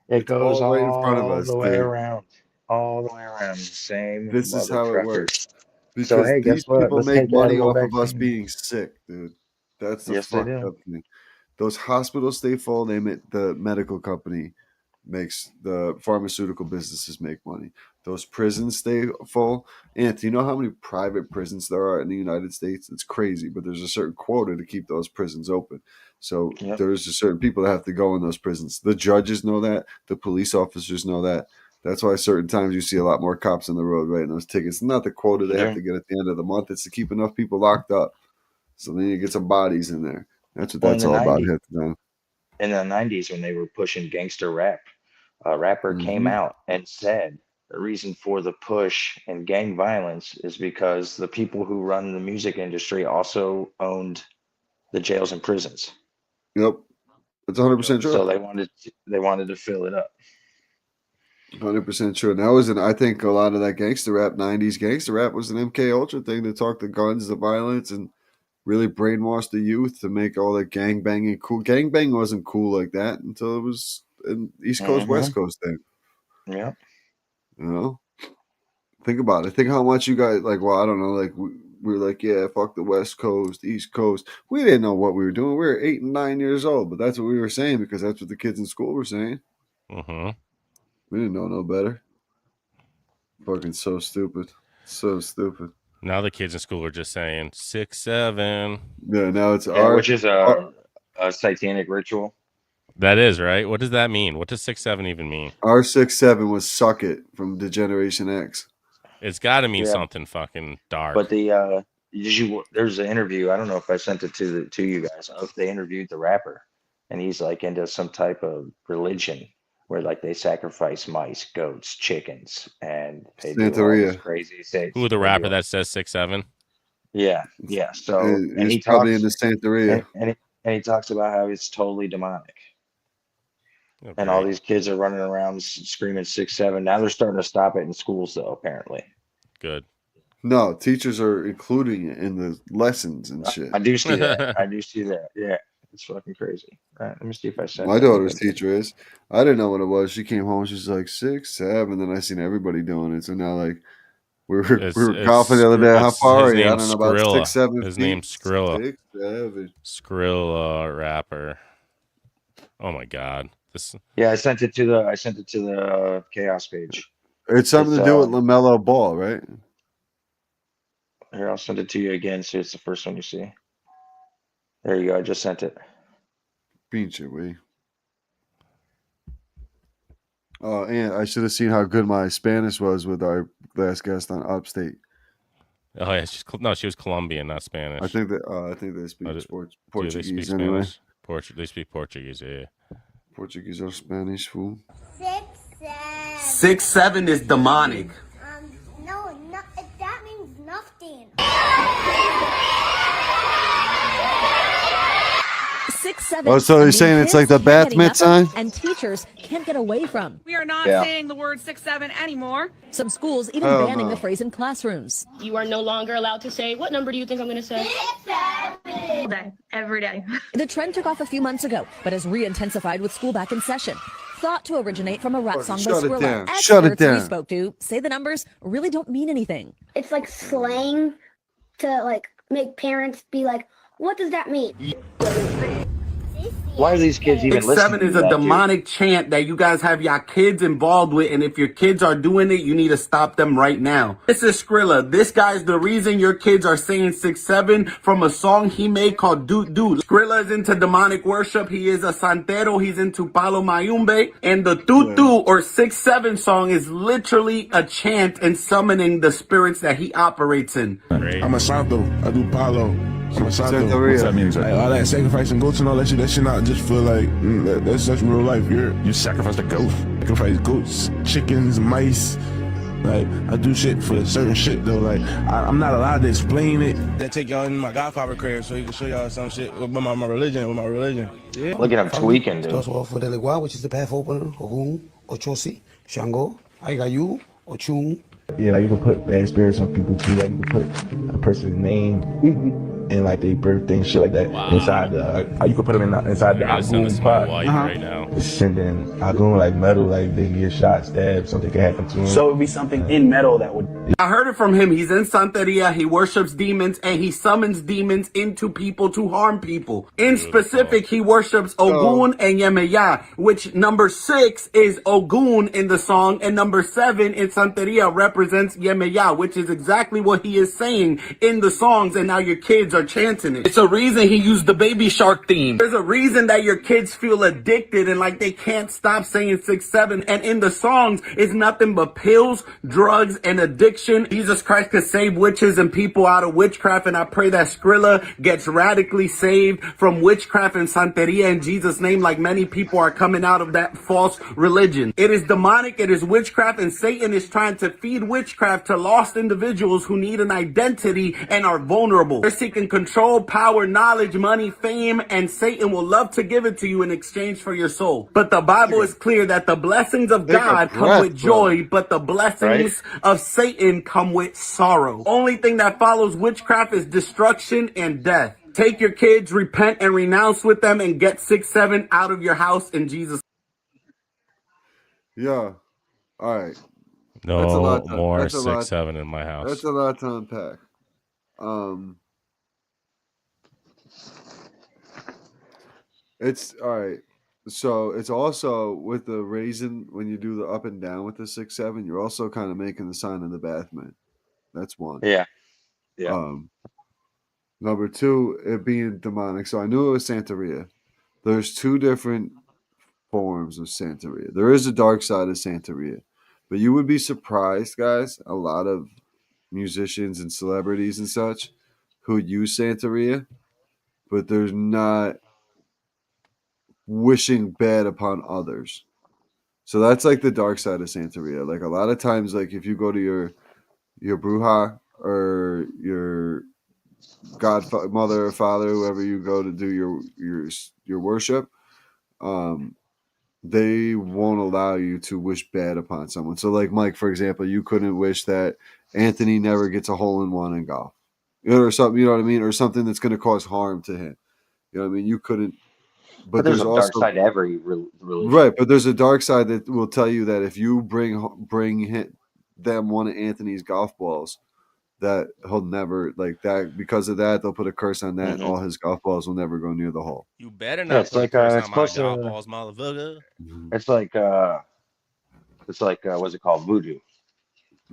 It goes all right in front of us, the way around, all the way around. The same. This is how it works. Because so hey, these guess what? people Let's make money off of us vaccine. being sick, dude. That's the Yes, fucked they do. up thing. Those hospitals stay full. The medical company makes the pharmaceutical businesses make money. Those prisons stay full. And you know how many private prisons there are in the United States? It's crazy, but there's a certain quota to keep those prisons open. So there's a certain people that have to go in those prisons. The judges know that. The police officers know that. That's why certain times you see a lot more cops on the road writing those tickets. It's not the quota they have to get at the end of the month. It's to keep enough people locked up. So then you get some bodies in there. That's what that's all about. In the 90s, when they were pushing gangster rap, a rapper came out and said the reason for the push and gang violence is because the people who run the music industry also owned the jails and prisons. Yep. That's 100% true. So they wanted to fill it up. 100% true. And that was I think a lot of that gangster rap, 90s gangster rap was an MK Ultra thing to talk the guns, the violence, and really brainwash the youth to make all that gang banging cool. Gang bang wasn't cool like that until it was an East Coast, West Coast thing. Yeah. You know? Think about it. Think how much you guys, like, well, I don't know, like, we were like, yeah, fuck the West Coast, East Coast. We didn't know what we were doing. We were 8 and 9 years old, but that's what we were saying because that's what the kids in school were saying. Mm-hmm. We didn't know no better. Fucking so stupid. So stupid. Now the kids in school are just saying 6'7". Yeah, now it's which is a satanic ritual. That is, right? What does that mean? What does 6'7" even mean? Our 6'7" was Suck It from the Generation X. It's got to mean something fucking dark. But there's an interview. I don't know if I sent it to you guys. They interviewed the rapper, and he's like into some type of religion where like they sacrifice mice, goats, chickens, and they do all this crazy things. Who the rapper that says 6'7"? Yeah. So and he's probably in the Santeria. And he talks about how it's totally demonic. Okay. And all these kids are running around screaming 6'7". Now they're starting to stop it in schools, though. Apparently. Good. No, teachers are including it in the lessons and shit. I do see that. I do see that. Yeah, it's fucking crazy. All right, let me see if I sent My anything daughter's to you. teacher is. I didn't know what it was. She came home. She's like 6, 7. Then I seen everybody doing it. So now, like, we were golfing the other day. How far are his you? I name's don't know, about Skrilla. 6, 7 His feet. name's Skrilla. 6, 7. Skrilla rapper. Oh my god. This Yeah, I sent it to the chaos page. It's something It's, to do with LaMelo Ball, right? Here, I'll send it to you again, so it's the first one you see. There you go. I just sent it. Pinche we. Oh, and I should have seen how good my Spanish was with our last guest on Upstate. Oh yeah, she was Colombian, not Spanish. I think they speak Do they Portuguese speak anyway. Spanish? They speak Portuguese, yeah. Portuguese or Spanish, fool. 6, 7. 6, 7 is demonic. No, that means nothing. 6, 7. Oh, so you're saying it's like the Baphomet sign? And teachers can't get away from. We are not saying the word 6, 7 anymore. Some schools even Oh, banning no. the phrase in classrooms. You are no longer allowed to say, what number do you think I'm going to say? All day, every day. The trend took off a few months ago, but has re-intensified with school back in session. Thought to originate from a rap song by Shut it Skrilla. down. Experts Shut it down. we spoke to say the numbers really don't mean anything. It's like slang to like make parents be like, what does that mean? Why are these kids even 6, listening 7 is to a that, dude? demonic chant that you guys have your kids involved with, and if your kids are doing it, you need to stop them right now. This is Skrilla. This guy's the reason your kids are saying 6, 7 from a song he made called Doot Doot. Skrilla is into demonic worship. He is a santero. He's into Palo Mayumbe. And the Doot Doot or 6, 7 song is literally a chant and summoning the spirits that he operates in. Great. I'm a Santo. I do Palo. I'm a Santo. Santeria. What's that mean exactly? Like, all that sacrifice and goats and all that shit, that shit not just feel like that's such real life. You sacrifice a goat. Sacrifice goats, chickens, mice. Like, I do shit for certain shit though. Like, I'm not allowed to explain it. They take y'all in my Godfather crib so he can show y'all some shit with my religion. Yeah. Look at him tweaking, dude. Those for the Legua, which is the path opener, Ogun, Ochosi, Shango, Aigayu, Ochun. Yeah, like you can put bad spirits on people too. Like you can put a person's name and like their birthday and shit like that inside the. You can put them inside the I'm gonna send this Agun to my pot. wife right now. Sending Agun like metal, like they get shot, stabbed, something can happen to them. So it would be something in metal that would. I heard it from him. He's in Santeria. He worships demons and he summons demons into people to harm people. In specific, he worships Ogun and Yemeya, which number 6 is Ogun in the song and number 7 in Santeria represents Yemeya, which is exactly what he is saying in the songs. And now your kids are chanting it. It's a reason he used the baby shark theme. There's a reason that your kids feel addicted and like they can't stop saying 6, 7. And in the songs, it's nothing but pills, drugs, and addiction. Jesus Christ could save witches and people out of witchcraft, and I pray that Skrilla gets radically saved from witchcraft and Santeria in Jesus' name, like many people are coming out of that false religion. It is demonic, it is witchcraft, and Satan is trying to feed witchcraft to lost individuals who need an identity and are vulnerable. They're seeking control, power, knowledge, money, fame, and Satan will love to give it to you in exchange for your soul. But the Bible is clear that the blessings of God come with joy, but the blessings of Satan come with sorrow. Only thing that follows witchcraft is destruction and death. Take your kids, repent and renounce with them, and get 6, 7 out of your house in Jesus. Yeah. All right. No That's a lot to- more that's a 6, lot- 7 in my house. That's a lot to unpack. It's all right. So it's also with the raising when you do the up and down with the 6, 7, you're also kind of making the sign of the Baphomet. That's one. Yeah. Number 2, it being demonic. So I knew it was Santeria. There's 2 different forms of Santeria. There is a dark side of Santeria, but you would be surprised, guys. A lot of musicians and celebrities and such who use Santeria, but there's not wishing bad upon others. So that's like the dark side of Santeria. Like a lot of times, like if you go to your bruja or your godmother or father, whoever you go to do your worship, they won't allow you to wish bad upon someone. So, like Mike, for example, you couldn't wish that Anthony never gets a hole-in-one in golf, or something. You know what I mean, or something that's going to cause harm to him. You know what I mean? You couldn't. But there's there's a also dark side to every religion. right. But there's a dark side that will tell you that if you bring them one of Anthony's golf balls, that he'll never like that. Because of that, they'll put a curse on that, and all his golf balls will never go near the hole. You better not it's put like a curse it's on my close golf to balls, motherfucker. it's like what's it called, voodoo?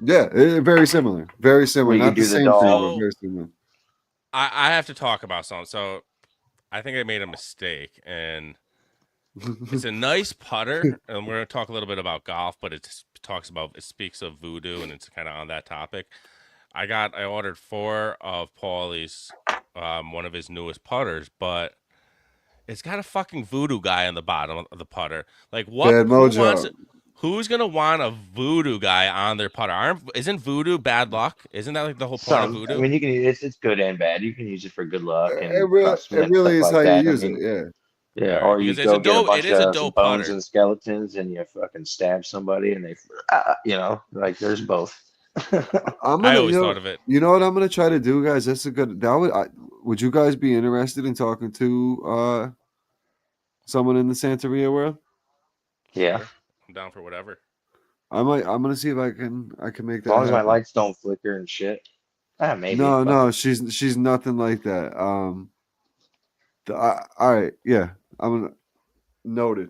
Yeah, very similar. Very similar. Where you Not do the the same doll. thing, So- but very similar. I have to talk about something. So I think I made a mistake, and it's a nice putter, and we're going to talk a little bit about golf, but it speaks of voodoo, and it's kind of on that topic. I ordered 4 of Paulie's, one of his newest putters, but it's got a fucking voodoo guy on the bottom of the putter. Like, what? Bad mojo. Who's gonna want a voodoo guy on their putter? Isn't voodoo bad luck? Isn't that like the whole point of voodoo? I mean, you can it's good and bad. You can use it for good luck and It really is stuff how like that. you use I mean, it. Yeah. Yeah, or you Because it's go a get a dope- bunch it is a of dope bones putter. and skeletons, and you fucking stab somebody, and they, like there's both. I always thought of it. You know what I'm gonna try to do, guys? That's a good. Would you guys be interested in talking to someone in the Santeria world? Yeah, I'm down for whatever. I'm gonna see if I can make as that. long as my happen. lights don't flicker and shit. Maybe. No, she's nothing like that. All right, yeah, I'm gonna noted.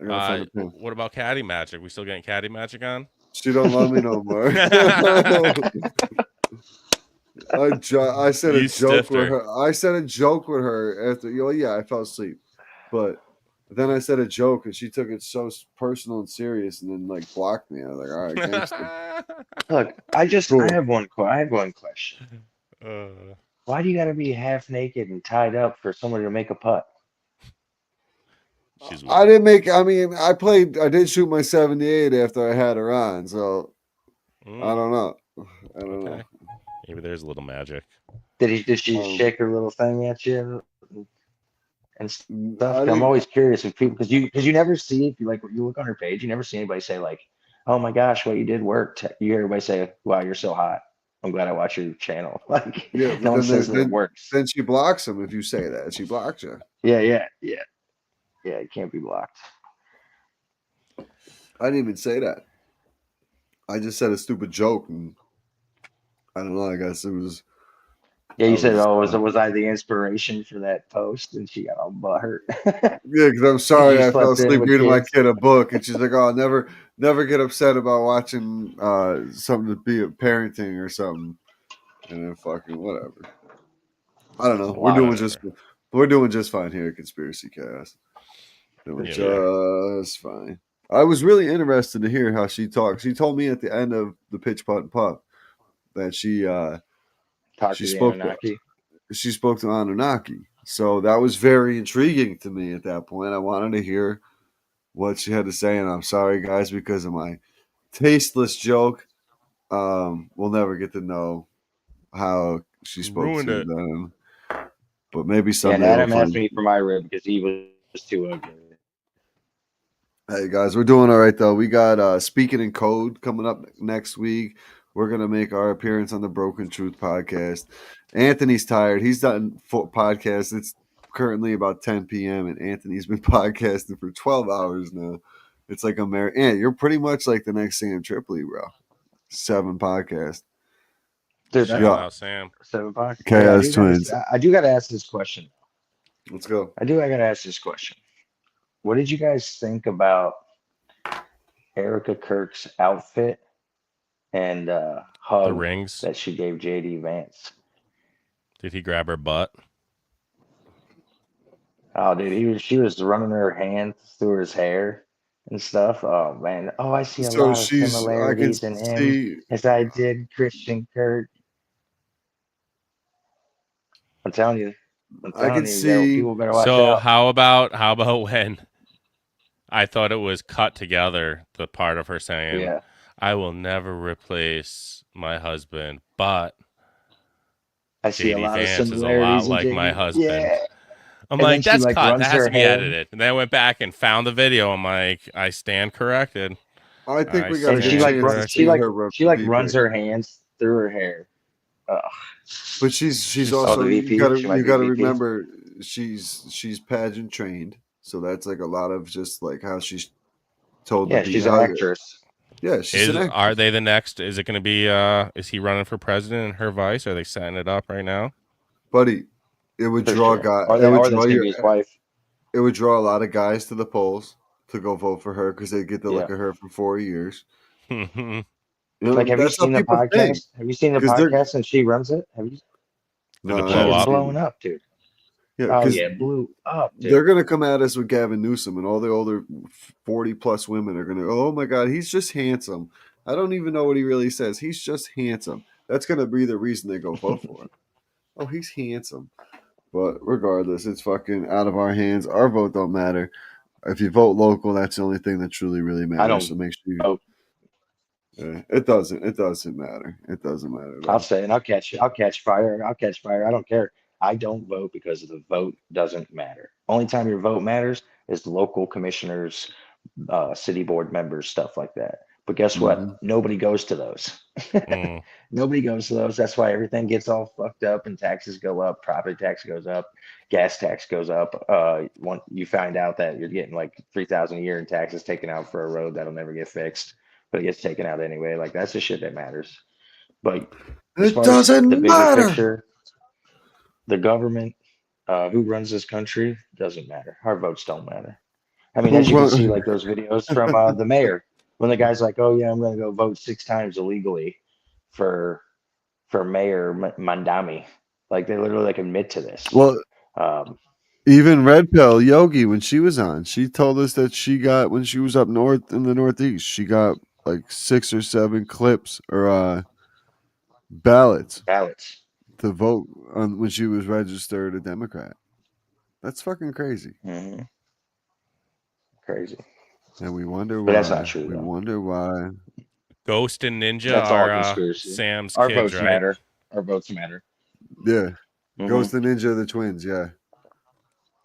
I gotta find a pen. What about Caddy Magic? We still getting Caddy Magic on? She don't love me no more. I said a You joke stiffed with her. her. I said a joke with her after. I fell asleep, but then I said a joke and she took it so personal and serious, and then like blocked me. I was like, all right, gangster. Look, Cool. I have one question. Why do you got to be half naked and tied up for somebody to make a putt? She's I didn't make. I mean, I did shoot my 78 after I had her on, so I don't know. I don't know. Maybe there's a little magic. Did she shake her little thing at you and stuff? I'm didn't- always curious if people, because you never see, if you look on her page, you never see anybody say like, "Oh my gosh, what you did worked." You hear everybody say, "Wow, you're so hot. I'm glad I watch your channel." Like, Yeah, no one says that it works. Then she blocks him if you say that. She blocks you. Yeah. It can't be blocked. I didn't even say that. I just said a stupid joke, and I don't know. I guess it was. Yeah, you I said, was- "Oh, was I the inspiration for that post?" And she got all butthurt. Yeah, because I'm sorry You I fell slept in asleep with reading my kids. kid a book, and she's like, "Oh, never get upset about watching something to be a parenting or something," and then fucking whatever. I don't know. We're doing just fine here at Conspiracy Chaos. Doing just fine. I was really interested to hear how she talks. She told me at the end of the Pitch Putt and Putt that she Talk to the spoke Anunnaki. she spoke to Anunnaki. So that was very intriguing to me at that point. I wanted to hear what she had to say, and I'm sorry, guys, because of my tasteless joke. We'll never get to know how she spoke Ruined to it. them. But maybe Yeah, someday. and Adam we'll asked find- me for my rib because he was too ugly. Hey guys, we're doing all right though. We got Speaking in Code coming up next week. We're gonna make our appearance on the Broken Truth podcast. Anthony's tired. He's done podcasts. It's currently about 10 p.m. and Anthony's been podcasting for 12 hours now. It's like you're pretty much like the next Sam Tripoli, bro. 7 podcasts. Dude, Shout Yeah. out Sam. 7 podcasts. Chaos I Twins. do gotta ask this question. Let's go. I gotta ask this question. What did you guys think about Erica Kirk's outfit and hug The rings. that she gave JD Vance? Did he grab her butt? Oh, dude, she was running her hands through his hair and stuff. Oh man. Oh, I see a So lot of I can similarities in him see. as I did Christian Kirk. I'm telling you. I can you, see- people better watch So out. how about when I thought it was cut together, the part of her saying, Yeah. I will never replace my husband, but I see a JD lot Vance of is a similarities lot in like my JD. husband. Yeah. I'm And like, then she, that's like, cut. runs That has her to be hand. edited. And then I went back and found the video. I'm like, I stand corrected. I think we I got And a she good like chance to she see like her she like VP. runs her hands through her hair. Ugh. But she's Oh, also the you VP. gotta She might you be a gotta VP. remember she's pageant trained, so that's like a lot of just like how she's told Yeah, to be. she's an how- actress. Yeah, she's an actress. Are they the next? Is it going to be? Is he running for president and her vice? Are they setting it up right now? Buddy, it would For draw sure. guys. Or It would that's draw gonna be his wife. It would draw a lot of guys to the polls to go vote for her because they get to look Yeah. at her for 4 years. Mhm. You know, Like, have you that's how seen the people think. podcast? Have you seen the 'Cause they're- podcast and she runs it? Have you? No, it I blow haven't It's up? seen blowing it. up, dude. Yeah, Oh 'cause yeah, blew up, dude. they're gonna come at us with Gavin Newsom, and all the older 40+ women are gonna go, "Oh my God, he's just handsome." I don't even know what he really says. He's just handsome. That's gonna be the reason they go vote for him. Oh, he's handsome. But regardless, it's fucking out of our hands. Our vote don't matter. If you vote local, that's the only thing that truly really matters. don't So make sure you. vote. Yeah, it doesn't. It doesn't matter. It doesn't matter. At I'll all. say, and I'll catch fire. I'll catch fire. I don't care. I don't vote because the vote doesn't matter. Only time your vote matters is local commissioners, city board members, stuff like that. But guess what? Mhm. Nobody goes to those. Mm. Nobody goes to those. That's why everything gets all fucked up and taxes go up, property tax goes up, gas tax goes up. When you find out that you're getting like $3,000 a year in taxes taken out for a road that'll never get fixed, but it gets taken out anyway. Like, that's the shit that matters. But as It far as doesn't the bigger matter. picture, the government, who runs this country, doesn't matter. Our votes don't matter. I mean, Who as you can run- see, like those videos from the mayor, when the guy's like, "Oh yeah, I'm going to go vote 6 times illegally for Mayor Mandami," like they literally like admit to this. Well, Um, even Red Pill Yogi, when she was on, she told us that she got, when she was up north in the Northeast, she got like 6 or 7 clips or ballots to vote on when she was registered a Democrat. That's fucking crazy. mhm. Crazy. And we wonder why. But that's not true, We though. wonder why. Ghost and Ninja That's all are conspiracy. Sam's Our kids, votes right? matter. Our votes matter. Yeah. Mhm. Ghost and Ninja, the twins. Yeah.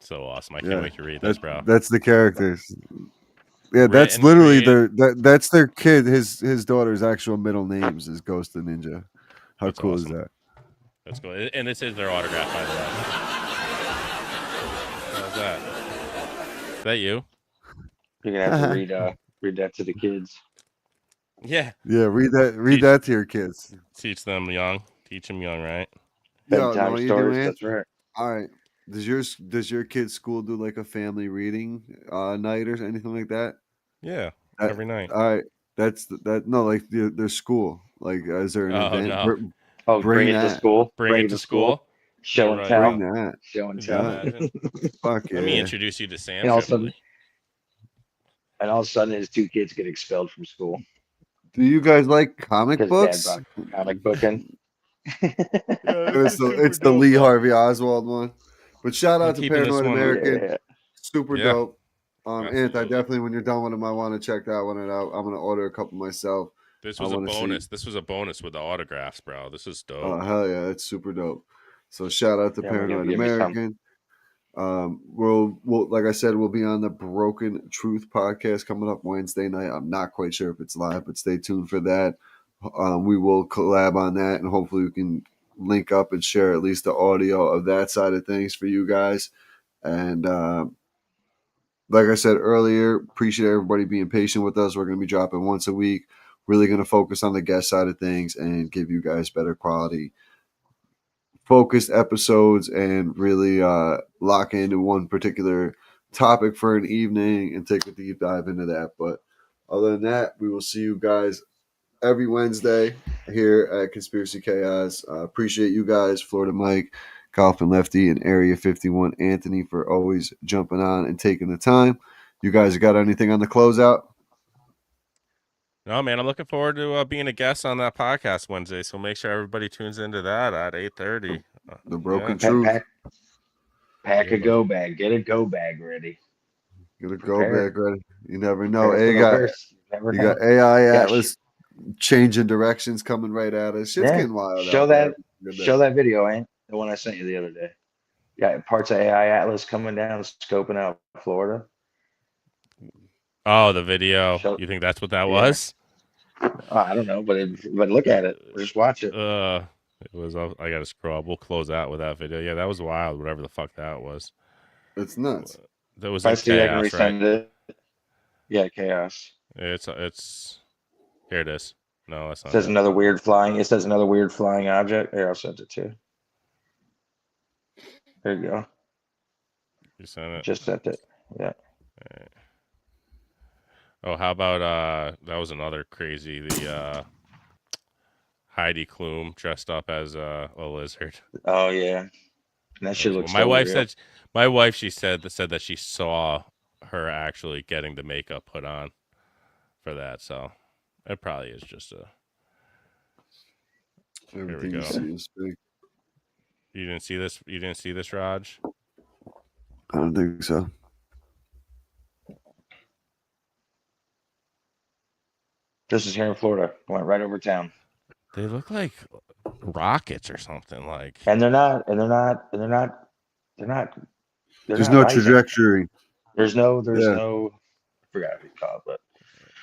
So awesome! I Yeah. can't wait to read this, That's, bro. that's the characters. Yeah, that's Written, literally created- that's their kid. His daughter's actual middle names is Ghost and Ninja. How That's cool awesome. is that? Let's go. And this is their autograph, by the way. How's that? Is that you? You're gonna have to read that to the kids. Yeah. Yeah, read that to your kids. Teach them young. Teach them young, right? Yo, know Bedtime what you stories. do, Ant? That's right. All right. Does your kid's school do like a family reading night or anything like that? Yeah. That- Every night. All right. No, like their school. Like, is there an Oh, event? no. Oh, bring it to that. school. Bring it to school. Show You're and right, tell. Bring that. Show and Can you tell. imagine? Fuck yeah. Let me introduce you to Sam. And all of a Tripoli. sudden, his 2 kids get expelled from school Do you guys like comic because books? Dad brought comic booking. It's the Lee Harvey Oswald one. But shout out I'm to keeping this Paranoid one. American. Yeah. Super Yeah. dope. Ant, I Absolutely. definitely, when you're done with them, I want to check that one out. I'm gonna order a couple myself. This I was a wanna see- bonus. This was a bonus with the autographs, bro. This is dope. Oh hell yeah, that's super dope. So shout out to Yeah, Paranoid give me some. American. We'll like I said, we'll be on the Broken Truth podcast coming up Wednesday night. I'm not quite sure if it's live, but stay tuned for that. We will collab on that, and hopefully we can link up and share at least the audio of that side of things for you guys. And like I said earlier, appreciate everybody being patient with us. We're going to be dropping once a week. Really going to focus on the guest side of things and give you guys better quality, focused episodes, and really lock into one particular topic for an evening and take a deep dive into that. But other than that, we will see you guys every Wednesday here at Conspiracy Chaos. Appreciate you guys, Florida Mike, Golf and Lefty, and Area 51 Anthony, for always jumping on and taking the time. You guys got anything on the closeout? No, man, I'm looking forward to being a guest on that podcast Wednesday. So make sure everybody tunes into that at 8:30. The Broken Yeah. Truth. Pack a go bag. Get a go bag ready. Gonna go Prepare. back ready. You never know. Prepare Hey, for you the got worst. Never you know. got AI Yeah, Atlas changing directions coming right at us. Shit's Yeah. getting wild. Show out there. that video, ain't the one I sent you the other day. Yeah, parts of AI Atlas coming down, scoping out Florida. Oh, the video. Show- You think that's what that Yeah. was? I don't know, but look at it. Just watch it. It was. I gotta scroll up. We'll close out with that video. Yeah, that was wild. Whatever the fuck that was. It's nuts. That was If I in see, I can chaos, right? resend it. Yeah, chaos. It's. Here it is. No, that's It not. says It. another weird flying. It says another weird flying object. Here, I'll send it to you. There you go. You sent it. Just sent it. Yeah. Alright. Oh, how about that was another crazy. The Heidi Klum dressed up as a lizard. Oh yeah. And that shit looks. My wife totally real. said. My wife, she said that she saw her actually getting the makeup put on for that. So it probably is just a. Everything go. you see is fake. You didn't see this. You didn't see this, Raj. I don't think so. This is here in Florida. I went right over town. They look like rockets or something. Like, And they're not. They're There's not no rising. trajectory. There's no. Yeah. I forgot what you call it, but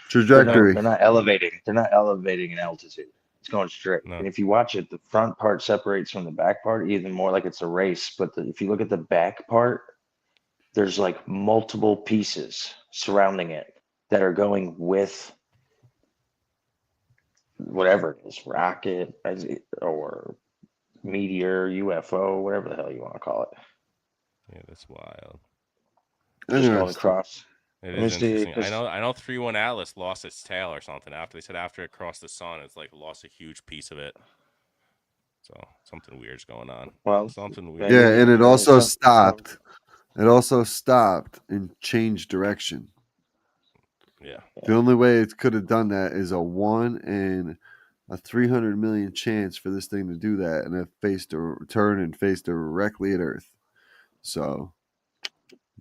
Trajectory. They're not elevating. They're not elevating in altitude. It's going straight. No. And if you watch it, the front part separates from the back part even more, like it's a race. But if you look at the back part, there's like multiple pieces surrounding it that are going with whatever it is, rocket or meteor, UFO, whatever the hell you want to call it. yeah, that's wild. Just going Interesting. across. It Let me is see, interesting. 'cause- I know 3-1 Atlas lost its tail or something after they said after it crossed the sun, it's like lost a huge piece of it. So something weird's going on. Well, Something weird. Yeah, and it also Some- stopped. It also stopped and changed direction. Yeah. The only way it could have done that is a 1 in a 300 million chance for this thing to do that, and it faced a turn and faced directly at Earth. So,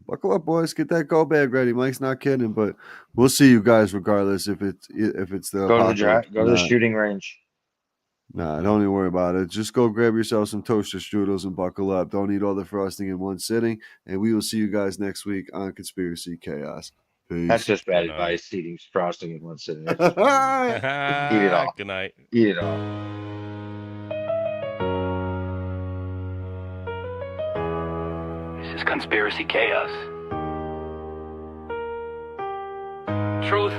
buckle up, boys. Get that go bag ready. Mike's not kidding, but we'll see you guys regardless if it's the Go to the apocalypse go or to the not. shooting range. Nah, don't even worry about it. Just go grab yourself some toaster strudels and buckle up. Don't eat all the frosting in one sitting. And we will see you guys next week on Conspiracy Chaos. Peace. That's just bad Good night. advice. Eating frosting in one sitting. That's just- Eat it all. Good night. Eat it all. This is Conspiracy Chaos. Truth,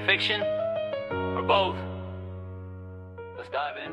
fiction, or both? Let's dive in.